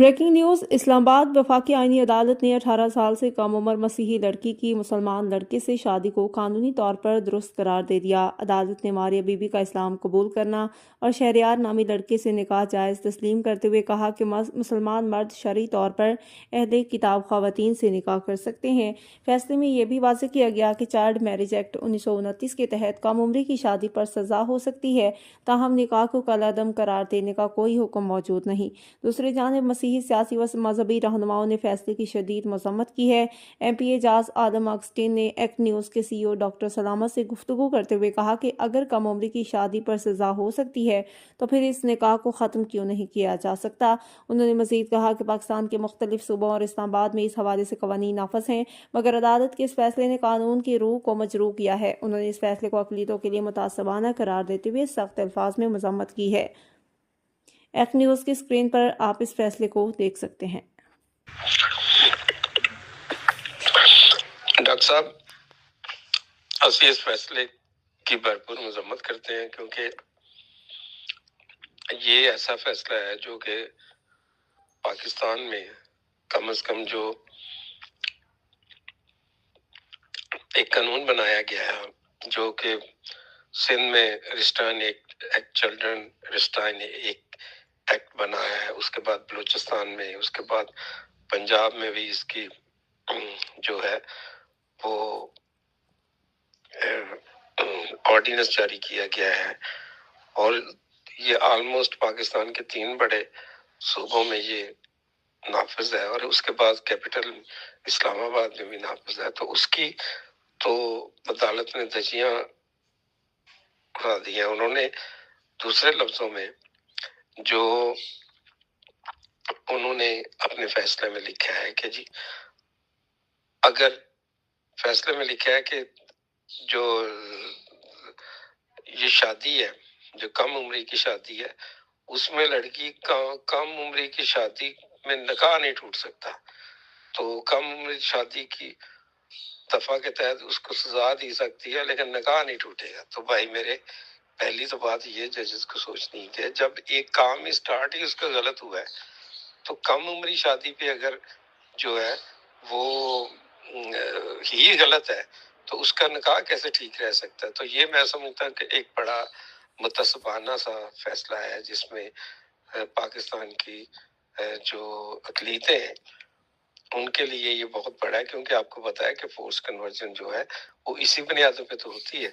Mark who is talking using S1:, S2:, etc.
S1: Breaking news اسلام آباد وفاقی آئینی عدالت نے 18 سال سے کم عمر مسیحی لڑکی کی مسلمان لڑکے سے شادی کو قانونی طور پر درست قرار دے دیا۔ عدالت نے ماریہ بی بی کا اسلام قبول کرنا اور شہریار نامی لڑکے سے نکاح جائز تسلیم کرتے ہوئے کہا کہ مسلمان مرد شرعی طور پر اہل کتاب خواتین سے نکاح کر سکتے ہیں۔ فیصلے میں یہ بھی واضح کیا گیا کہ چائلڈ میرج ایکٹ 1929 کے تحت کم عمری کی شادی پر سزا ہو سکتی ہے، تاہم نکاح کو کالعدم قرار دینے کا کوئی حکم موجود نہیں۔ دوسری جانب مسیحی سیاسی و مذہبی رہنماؤں نے فیصلے کی شدید مذمت کی ہے۔ ایم پی اعجاز آدم اگسٹین نے ایکٹ نیوز کے سی ای او ڈاکٹر سلامت سے گفتگو کرتے ہوئے کہا کہ اگر کم عمری کی شادی پر سزا ہو سکتی ہے تو پھر اس نکاح کو ختم کیوں نہیں کیا جا سکتا۔ انہوں نے مزید کہا کہ پاکستان کے مختلف صوبوں اور اسلام آباد میں اس حوالے سے قوانین نافذ ہیں، مگر عدالت کے اس فیصلے نے قانون کی روح کو مجروح کیا ہے۔ انہوں نے اس فیصلے کو اقلیتوں کے لیے متعصبانہ قرار دیتے ہوئے سخت الفاظ میں مذمت کی ہے۔ ایکٹ نیوز کی اسکرین پر آپ اس فیصلے کو دیکھ سکتے ہیں۔
S2: ڈاکٹر صاحب، اسی اس فیصلے کی بھرپور مذمت کرتے ہیں، کیونکہ یہ ایسا فیصلہ ہے جو کہ پاکستان میں کم از کم جو ایک قانون بنایا گیا ہے، جو کہ سندھ میں ریسٹائن ایکٹ چلڈرن ریسٹائن ایکٹ بنا ہے، اس کے بعد بلوچستان میں، اس کے بعد پنجاب میں بھی اس کی جو ہے وہ آرڈیننس جاری کیا گیا ہے، اور یہ آلموسٹ پاکستان کے 3 بڑے صوبوں میں یہ نافذ ہے، اور اس کے بعد کیپٹل اسلام آباد میں بھی نافذ ہے۔ تو اس کی تو عدالت نے دھجیاں اڑا دی ہیں۔ انہوں نے دوسرے لفظوں میں جو انہوں نے اپنے فیصلے میں لکھا ہے کہ جی، اگر فیصلے میں لکھا ہے کہ جو یہ شادی ہے، جو کم عمری کی شادی ہے، اس میں لڑکی کا کم عمری کی شادی میں نکاح نہیں ٹوٹ سکتا، تو کم عمری شادی کی دفعہ کے تحت اس کو سزا دی سکتی ہے، لیکن نکاح نہیں ٹوٹے گا۔ تو بھائی میرے، پہلی تو بات یہ ججز کو سوچنی ہے کہ جب ایک کام ہی سٹارٹ ہی اس کا غلط ہوا ہے، تو کم عمری شادی پہ اگر جو ہے وہ ہی غلط ہے تو اس کا نکاح کیسے ٹھیک رہ سکتا ہے؟ تو یہ میں سمجھتا ہوں کہ ایک بڑا متعصبانہ سا فیصلہ ہے، جس میں پاکستان کی جو اقلیتیں ہیں ان کے لیے یہ بہت بڑا ہے، کیونکہ آپ کو پتا ہے کہ فورس کنورژن جو ہے وہ اسی بنیادوں پہ تو ہوتی ہے۔